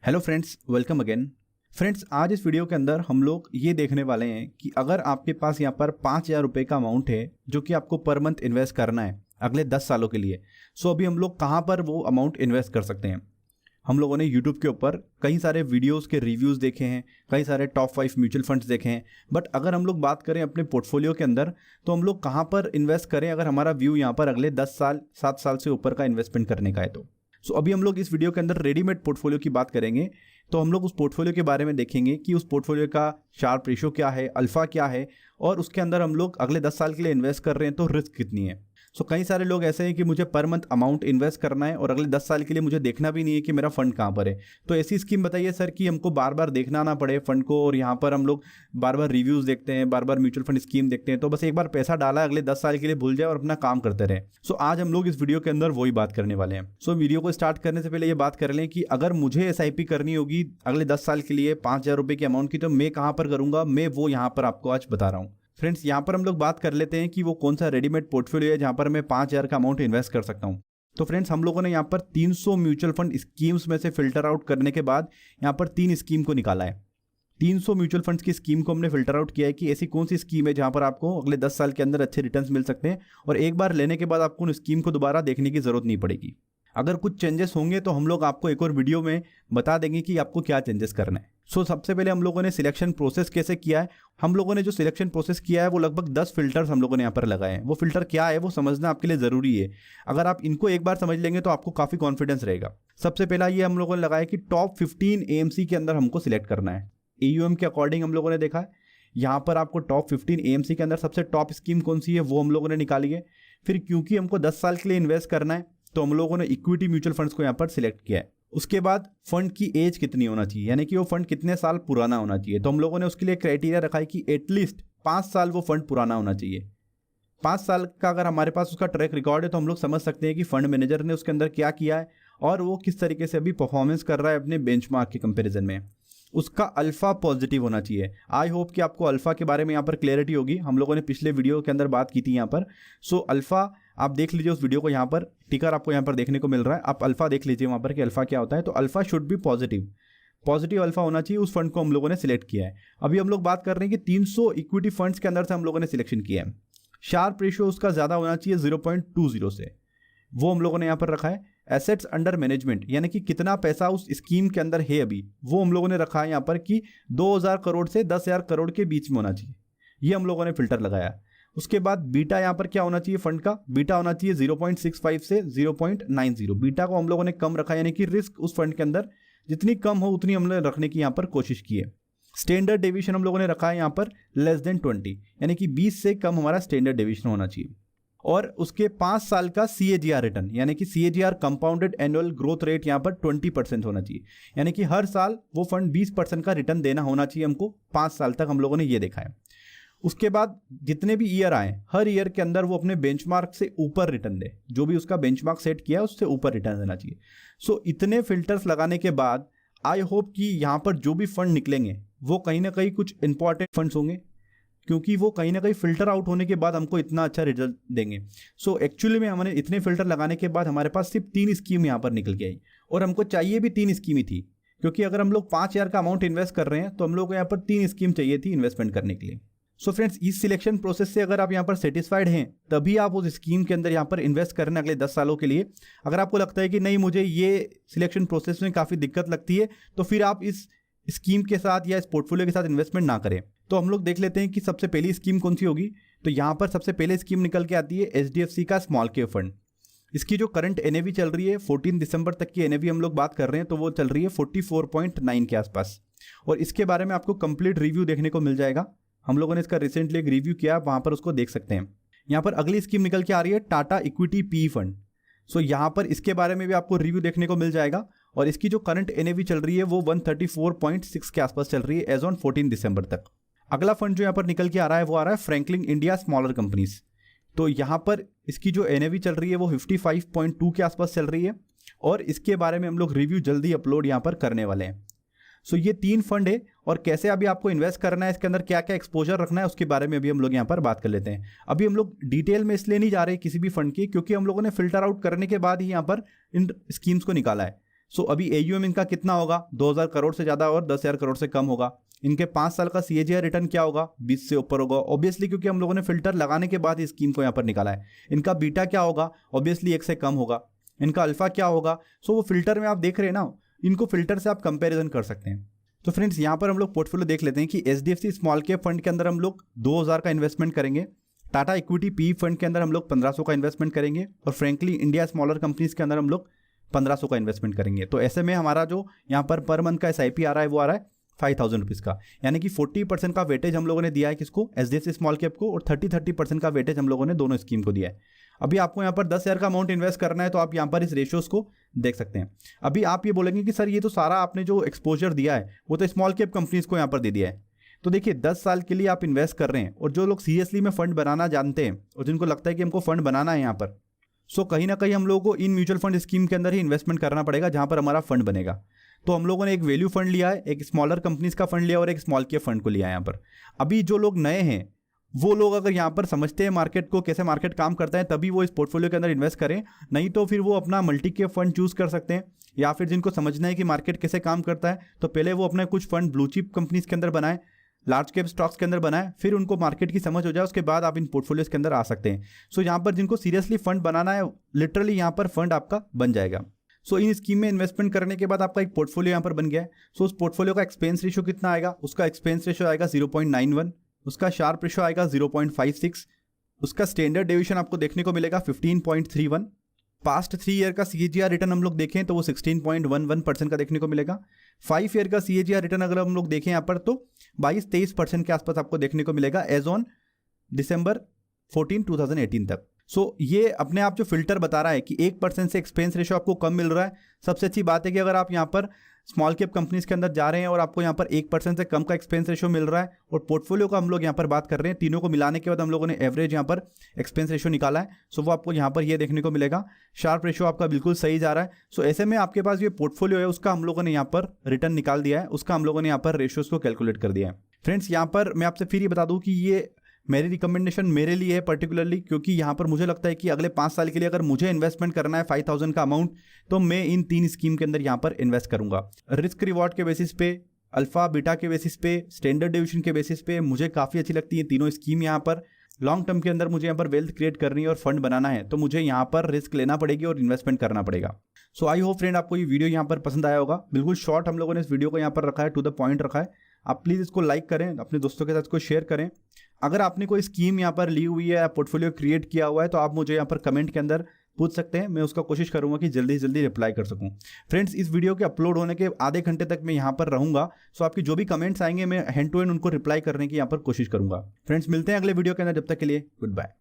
Hello friends, welcome again. Friends, आज इस video के अंदर हम लोग ये देखने वाले हैं कि अगर आपके पास यहाँ पर 5,000 रुपये का अमाउंट है जो कि आपको पर मंथ इन्वेस्ट करना है अगले 10 सालों के लिए। सो अभी हम लोग कहाँ पर वो अमाउंट इन्वेस्ट कर सकते हैं। हम लोगों ने यूट्यूब के ऊपर कई सारे वीडियोस के रिव्यूज़ देखे हैं, कई सारे टॉप 5 म्यूचुअल फंड्स देखे हैं, बट अगर हम लोग बात करें अपने पोर्टफोलियो के अंदर तो हम लोग कहाँ पर इन्वेस्ट करें अगर हमारा व्यू यहाँ पर अगले 10 साल 7 साल से ऊपर का इन्वेस्टमेंट करने का है तो। सो अभी हम लोग इस वीडियो के अंदर रेडीमेड पोर्टफोलियो की बात करेंगे। तो हम लोग उस पोर्टफोलियो के बारे में देखेंगे कि उस पोर्टफोलियो का शार्प रेशो क्या है, अल्फा क्या है, और उसके अंदर हम लोग अगले 10 साल के लिए इन्वेस्ट कर रहे हैं तो रिस्क कितनी है। सो कई सारे लोग ऐसे हैं कि मुझे पर मंथ अमाउंट इन्वेस्ट करना है और अगले 10 साल के लिए मुझे देखना भी नहीं है कि मेरा फंड कहाँ पर है। तो ऐसी स्कीम बताइए सर कि हमको बार बार देखना ना पड़े फंड को, और यहाँ पर हम लोग बार बार रिव्यूज़ देखते हैं, बार बार म्यूचुअल फंड स्कीम देखते हैं, तो बस एक बार पैसा डाला अगले 10 साल के लिए भूल जाए और अपना काम करते रहे। सो आज हम लोग इस वीडियो के अंदर वही बात करने वाले हैं। सो वीडियो को स्टार्ट करने से पहले ये बात कर लें कि अगर मुझे SIP करनी होगी अगले 10 साल के लिए 5,000 रुपये की अमाउंट की, तो मैं कहाँ पर करूँगा, मैं वो यहाँ पर आपको आज बता रहा हूँ। फ्रेंड्स, यहाँ पर हम लोग बात कर लेते हैं कि वो कौन सा रेडीमेड पोर्टफोलियो है जहाँ पर मैं 5,000 का अमाउंट इन्वेस्ट कर सकता हूँ। तो फ्रेंड्स, हम लोगों ने यहाँ पर 300 म्यूचुअल फंड स्कीम्स में से फिल्टर आउट करने के बाद यहाँ पर 3 स्कीम को निकाला है। 300 म्यूचुअल फंड्स की स्कीम को हमने फिल्टर आउट किया है कि ऐसी कौन सी स्कीम है जहाँ पर आपको अगले 10 साल के अंदर अच्छे रिटर्न्स मिल सकते हैं और एक बार लेने के बाद आपको उन स्कीम को दोबारा देखने की ज़रूरत नहीं पड़ेगी। अगर कुछ चेंजेस होंगे तो हम लोग आपको एक और वीडियो में बता देंगे कि आपको क्या चेंजेस करना है। सो सबसे पहले हम लोगों ने सिलेक्शन प्रोसेस कैसे किया है। हम लोगों ने जो सिलेक्शन प्रोसेस किया है वो लगभग 10 फिल्टर्स हम लोगों ने यहाँ पर लगाए हैं। वो फिल्टर क्या है वो समझना आपके लिए ज़रूरी है। अगर आप इनको एक बार समझ लेंगे तो आपको काफ़ी कॉन्फिडेंस रहेगा। सबसे पहला ये हम लोगों ने लगाया कि टॉप 15 AMC के अंदर हमको सिलेक्ट करना है। AUM के अकॉर्डिंग हम लोगों ने देखा है यहाँ पर आपको टॉप 15 AMC के अंदर सबसे टॉप स्कीम कौन सी है वो हम लोगों ने निकाली है। फिर क्योंकि हमको 10 साल के लिए इन्वेस्ट करना है तो हम लोगों ने इक्विटी म्यूचुअल फंड्स को यहाँ पर सिलेक्ट किया है। उसके बाद फंड की एज कितनी होना चाहिए, यानी कि वो फंड कितने साल पुराना होना चाहिए। तो हम लोगों ने उसके लिए क्राइटेरिया रखा है कि एटलीस्ट 5 साल वो फंड पुराना होना चाहिए। 5 साल का अगर हमारे पास उसका ट्रैक रिकॉर्ड है तो हम लोग समझ सकते हैं कि फंड मैनेजर ने उसके अंदर क्या किया है और वो किस तरीके से अभी परफॉर्मेंस कर रहा है अपने बेंचमार्क के कंपैरिजन में। उसका अल्फा पॉजिटिव होना चाहिए। आई होप कि आपको अल्फा के बारे में यहाँ पर क्लैरिटी होगी। हम लोगों ने पिछले वीडियो के अंदर बात की थी यहाँ पर। सो अल्फा आप देख लीजिए उस वीडियो को, यहाँ पर टिकर आपको यहाँ पर देखने को मिल रहा है। आप अल्फा देख लीजिए वहाँ पर कि अल्फा क्या होता है। तो alpha should be positive alpha होना चाहिए। उस फंड को हम लोगों ने सिलेक्ट किया है। अभी हम लोग बात कर रहे हैं कि 300 इक्विटी फंड्स के अंदर से हम लोगों ने सिलेक्शन किया है। शार्प रेशियो उसका ज़्यादा होना चाहिए 0.20 से, वो हम लोगों ने यहाँ पर रखा है। एसेट्स अंडर मैनेजमेंट यानी कि कितना पैसा उस स्कीम के अंदर है अभी, वो हम लोगों ने रखा है यहाँ पर कि 2,000 करोड़ से 10,000 करोड़ के बीच में होना चाहिए। ये हम लोगों ने फिल्टर लगाया। उसके बाद बीटा यहाँ पर क्या होना चाहिए, फंड का बीटा होना चाहिए 0.65 से 0.90। बीटा को हम लोगों ने कम रखा, यानी कि रिस्क उस फंड के अंदर जितनी कम हो उतनी हमने रखने की यहाँ पर कोशिश की है। स्टैंडर्ड डेविएशन हम लोगों ने रखा है यहाँ पर लेस देन 20, यानी कि 20 से कम हमारा स्टैंडर्ड डेविएशन होना चाहिए। और उसके 5 साल का CAGR रिटर्न, यानी कि CAGR compounded annual growth rate यहाँ पर 20% होना चाहिए, यानी कि हर साल वो फंड 20% का रिटर्न देना होना चाहिए हमको 5 साल तक। हम लोगों ने ये देखा है। उसके बाद जितने भी ईयर आए हर ईयर के अंदर वो अपने बेंचमार्क से ऊपर रिटर्न दे, जो भी उसका बेंचमार्क सेट किया है उससे ऊपर रिटर्न देना चाहिए। सो इतने फिल्टर्स लगाने के बाद आई होप कि यहाँ पर जो भी फंड निकलेंगे वो कहीं ना कहीं कुछ इंपॉर्टेंट फंड्स होंगे, क्योंकि वो कहीं ना कहीं फिल्टर आउट होने के बाद हमको इतना अच्छा रिजल्ट देंगे। सो एक्चुअली में हमने इतने फिल्टर लगाने के बाद हमारे पास सिर्फ 3 स्कीम यहाँ पर निकल के आई, और हमको चाहिए भी 3 स्कीम ही थी, क्योंकि अगर हम लोग 5,000 का अमाउंट इन्वेस्ट कर रहे हैं तो हम लोग को यहाँ पर 3 स्कीम चाहिए थी इन्वेस्टमेंट करने के लिए। सो फ्रेंड्स, इस सिलेक्शन प्रोसेस से अगर आप यहाँ पर सेटिस्फाइड हैं तभी आप उस स्कीम के अंदर यहाँ पर इन्वेस्ट करना अगले 10 सालों के लिए। अगर आपको लगता है कि नहीं मुझे ये सिलेक्शन प्रोसेस में काफ़ी दिक्कत लगती है तो फिर आप इस स्कीम के साथ या इस पोर्टफोलियो के साथ इन्वेस्टमेंट ना करें। तो हम लोग देख लेते हैं कि सबसे पहली स्कीम कौन सी होगी। तो यहाँ पर सबसे पहले स्कीम निकल के आती है HDFC का स्मॉल कैप फंड। इसकी जो करंट NAV चल रही है 14 दिसंबर तक की NAV हम लोग बात कर रहे हैं तो वो चल रही है 44.9 के आसपास, और इसके बारे में आपको कंप्लीट रिव्यू देखने को मिल जाएगा। हम लोगों ने इसका रिसेंटली एक रिव्यू किया, वहाँ पर उसको देख सकते हैं। यहाँ पर अगली स्कीम निकल के आ रही है टाटा इक्विटी PE फंड। सो यहाँ पर इसके बारे में भी आपको रिव्यू देखने को मिल जाएगा, और इसकी जो करंट NAV चल रही है वो 134.6 के आसपास चल रही है एज ऑन 14 दिसंबर तक। अगला फंड जो यहाँ पर निकल के आ रहा है वो आ रहा है फ्रैंकलिन इंडिया स्मॉलर कंपनीज। तो यहाँ पर इसकी जो NAV चल रही है वो 55.2 के आसपास चल रही है, और इसके बारे में हम लोग रिव्यू जल्दी अपलोड यहाँ पर करने वाले हैं। सो ये 3 फंड है, और कैसे अभी आपको इन्वेस्ट करना है, इसके अंदर क्या क्या एक्सपोजर रखना है उसके बारे में अभी हम लोग यहाँ पर बात कर लेते हैं। अभी हम लोग डिटेल में इसलिए नहीं जा रहे किसी भी फंड की, क्योंकि हम लोगों ने फिल्टर आउट करने के बाद ही यहाँ पर इन स्कीम्स को निकाला है। सो अभी AUM इनका कितना होगा, 2000 करोड़ से ज़्यादा और 10,000 करोड़ से कम होगा। इनके 5 साल का CAGR रिटर्न क्या होगा, 20 से ऊपर होगा ऑब्वियसली, क्योंकि हम लोगों ने फिल्टर लगाने के बाद इस स्कीम को यहाँ पर निकाला है। इनका बीटा क्या होगा, ऑब्वियसली 1 से कम होगा। इनका अल्फा क्या होगा, सो वो फिल्टर में आप देख रहे हैं ना, इनको फिल्टर से आप कंपेरिजन कर सकते हैं। तो फ्रेंड्स यहाँ पर हम लोग पोर्टफोलियो देख लेते हैं कि HDFC स्मॉल कैप फंड के अंदर हम लोग 2000 का इन्वेस्टमेंट करेंगे, टाटा इक्विटी PE फंड के अंदर हम लोग 1500 का इन्वेस्टमेंट करेंगे, और फ्रैंकली इंडिया स्मॉलर कंपनीज के अंदर हम लोग 1500 का इन्वेस्टमेंट करेंगे। तो ऐसे में हमारा जो यहाँ पर मंथ का SIP आ रहा है वो आ रहा है 5000 रुपीज़ का, यानी कि 40% का वेटेज हम लोगों ने दिया है किसको, HDFC स्मॉल कैप को, और 30% का वेटेज हम लोगों ने दोनों स्कीम को दिया है। अभी आपको यहाँ पर 10,000 का अमाउंट इन्वेस्ट करना है, तो आप यहाँ पर इस रेशियोज को देख सकते हैं। अभी आप ये बोलेंगे कि सर ये तो सारा आपने जो एक्सपोजर दिया है वो तो स्मॉल कैप कंपनीज को यहाँ पर दे दिया है। तो देखिए 10 साल के लिए आप इन्वेस्ट कर रहे हैं, और जो लोग सीरियसली में फंड बनाना जानते हैं और जिनको लगता है कि हमको फंड बनाना है यहाँ पर, सो कहीं ना कहीं हम लोगों को इन म्यूचुअल फंड स्कीम के अंदर ही इन्वेस्टमेंट करना पड़ेगा जहाँ पर हमारा फंड बनेगा। तो हम लोगों ने एक वैल्यू फंड लिया है, एक स्मॉलर कंपनीज का फंड लिया और एक स्मॉल कैप फंड को लिया है यहाँ पर। अभी जो लोग नए हैं वो लोग अगर यहाँ पर समझते हैं मार्केट को, कैसे मार्केट काम करता है, तभी वो इस पोर्टफोलियो के अंदर इन्वेस्ट करें, नहीं तो फिर वो अपना मल्टी कैप फंड चूज कर सकते हैं। या फिर जिनको समझना है कि मार्केट कैसे काम करता है, तो पहले वो अपने कुछ फंड ब्लू चिप कंपनीज के अंदर बनाए, लार्ज कैप स्टॉक्स के अंदर बनाए, फिर उनको मार्केट की समझ हो जाए, उसके बाद आप इन पोर्टफोलियोज के अंदर आ सकते हैं। सो यहाँ पर जिनको सीरियसली फंड बनाना है, लिटरली यहाँ पर फंड आपका बन जाएगा। सो इन स्कीम में इन्वेस्टमेंट करने के बाद आपका एक पोर्टफोलियो यहाँ पर बन गया है। सो उस पोर्टफोलियो का एक्सपेंस रेशियो कितना आएगा, उसका एक्सपेंस रेशियो आएगा 0.91, उसका शार्प रेशियो आएगा 0.56, उसका स्टैंडर्ड डेविएशन आपको देखने को मिलेगा 15.31। पास्ट 3 ईयर का CAGR रिटर्न हम लोग देखें तो वो 16.11% का देखने को मिलेगा। 5 ईयर का CAGR रिटर्न अगर हम लोग देखें यहाँ पर तो 22-23% के आसपास आपको देखने को मिलेगा एज ऑन December 14, 2018 तक। सो ये अपने आप जो फिल्टर बता रहा है कि 1% से एक्सपेंस रेशियो आपको कम मिल रहा है। सबसे अच्छी बात है कि अगर आप यहाँ पर स्मॉल कैप कंपनीज के अंदर जा रहे हैं और आपको यहाँ पर 1% से कम का एक्सपेंस रेशियो मिल रहा है, और पोर्टफोलियो का हम लोग यहाँ पर बात कर रहे हैं, तीनों को मिलाने के बाद हम लोगों ने एवरेज यहाँ पर एक्सपेंस रेशियो निकाला है। सो वो आपको यहाँ पर ये देखने को मिलेगा, शार्प रेशियो आपका बिल्कुल सही जा रहा है। सो ऐसे में आपके पास ये पोर्टफोलियो है उसका हम लोगों ने यहाँ पर रिटर्न निकाल दिया है, उसका हम लोगों ने यहाँ पर रेशियोज को कैलकुलेट कर दिया है। फ्रेंड्स यहाँ पर मैं आपसे फिर ये बता दूँ कि ये मेरी रिकमेंडेशन मेरे लिए है पर्टिकुलरली, क्योंकि यहाँ पर मुझे लगता है कि अगले 5 साल के लिए अगर मुझे इन्वेस्टमेंट करना है 5000 का अमाउंट, तो मैं इन 3 स्कीम के अंदर यहाँ पर इन्वेस्ट करूंगा। रिस्क रिवॉर्ड के बेसिस पे, अल्फा बीटा के बेसिस पे, स्टैंडर्ड डेविएशन के बेसिस पे मुझे काफ़ी अच्छी लगती है तीनों स्कीम। यहाँ पर लॉन्ग टर्म के अंदर मुझे यहाँ पर वेल्थ क्रिएट करनी है और फंड बनाना है, तो मुझे यहाँ पर रिस्क लेना पड़ेगी और इन्वेस्टमेंट करना पड़ेगा। सो आई होप फ्रेंड आपको ये वीडियो यहाँ पर पसंद आया होगा। बिल्कुल शॉर्ट हम लोगों ने इस वीडियो को यहाँ पर रखा है, टू द पॉइंट रखा है। आप प्लीज़ इसको लाइक करें, अपने दोस्तों के साथ इसको शेयर करें। अगर आपने कोई स्कीम यहाँ पर ली हुई है या पोर्टफोलियो क्रिएट किया हुआ है तो आप मुझे यहाँ पर कमेंट के अंदर पूछ सकते हैं, मैं उसका कोशिश करूंगा कि जल्दी से जल्दी रिप्लाई कर सकूं। फ्रेंड्स इस वीडियो के अपलोड होने के आधे घंटे तक मैं यहाँ पर रहूंगा, सो आपकी जो भी कमेंट्स आएंगे मैं हैंड टू हैंड उनको रिप्लाई करने की यहाँ पर कोशिश करूंगा। फ्रेंड्स मिलते हैं अगले वीडियो के अंदर, जब तक के लिए गुड बाय।